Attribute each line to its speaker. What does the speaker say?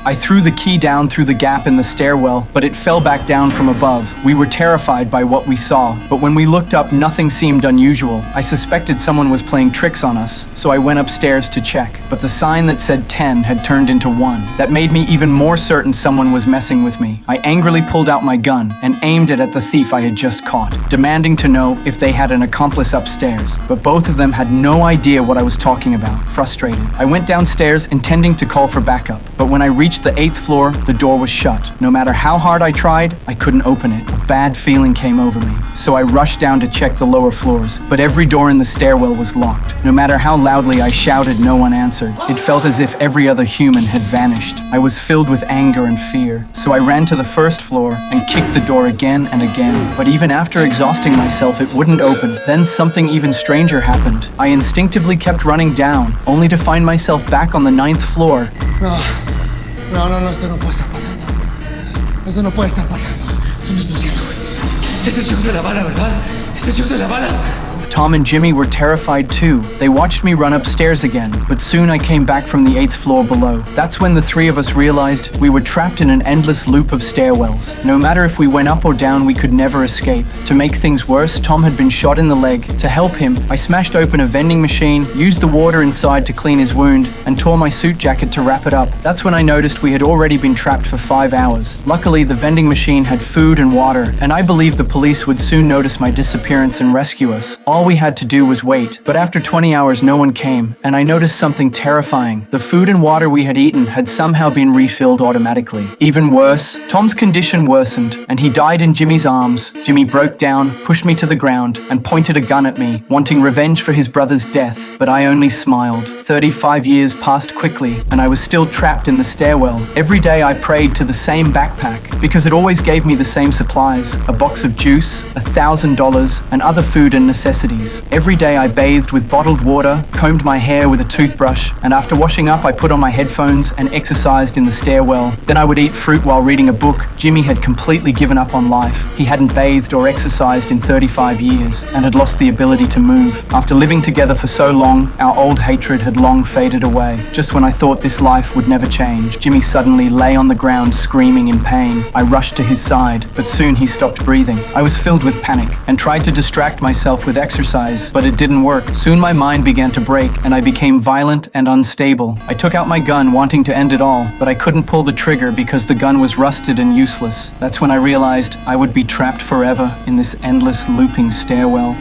Speaker 1: I threw the key down through the gap in the stairwell, but it fell back down from above. We were terrified by what we saw, but when we looked up, nothing seemed unusual. I suspected someone was playing tricks on us, so I went upstairs to check. But the sign that said 10 had turned into 1. That made me even more certain someone was messing with me. I angrily pulled out my gun and aimed it at the thief I had just caught, demanding to know if they had an accomplice upstairs. But both of them had no idea what I was talking about. Frustrated, I went downstairs intending to call for backup, but when I reached the 8th floor, the door was shut. No matter how hard I tried, I couldn't open it. A bad feeling came over me, so I rushed down to check the lower floors, but every door in the stairwell was locked. No matter how loudly I shouted, no one answered. It felt as if every other human had vanished. I was filled with anger and fear, so I ran to the 1st floor and kicked the door again and again. But even after exhausting myself, it wouldn't open. Then something even stranger happened. I instinctively kept running down, only to find myself back on the 9th floor.
Speaker 2: No, esto no puede estar pasando. Eso no puede estar pasando. Esto no es posible, güey. Es el show de la bala, ¿verdad? Es el show de la bala.
Speaker 1: Tom and Jimmy were terrified too. They watched me run upstairs again, but soon I came back from the 8th floor below. That's when the three of us realized we were trapped in an endless loop of stairwells. No matter if we went up or down, we could never escape. To make things worse, Tom had been shot in the leg. To help him, I smashed open a vending machine, used the water inside to clean his wound, and tore my suit jacket to wrap it up. That's when I noticed we had already been trapped for 5 hours. Luckily, the vending machine had food and water, and I believed the police would soon notice my disappearance and rescue us. All we had to do was wait, but after 20 hours no one came, and I noticed something terrifying. The food and water we had eaten had somehow been refilled automatically. Even worse, Tom's condition worsened, and he died in Jimmy's arms. Jimmy broke down, pushed me to the ground, and pointed a gun at me, wanting revenge for his brother's death, but I only smiled. 35 years passed quickly, and I was still trapped in the stairwell. Every day I prayed to the same backpack, because it always gave me the same supplies: a box of juice, $1,000, and other food and necessities. Every day I bathed with bottled water, combed my hair with a toothbrush, and after washing up I put on my headphones and exercised in the stairwell. Then I would eat fruit while reading a book. Jimmy had completely given up on life. He hadn't bathed or exercised in 35 years and had lost the ability to move. After living together for so long, our old hatred had long faded away. Just when I thought this life would never change, Jimmy suddenly lay on the ground screaming in pain. I rushed to his side, but soon he stopped breathing. I was filled with panic and tried to distract myself with exercise, but it didn't work. Soon my mind began to break and I became violent and unstable. I took out my gun wanting to end it all, but I couldn't pull the trigger because the gun was rusted and useless. That's when I realized I would be trapped forever in this endless looping stairwell.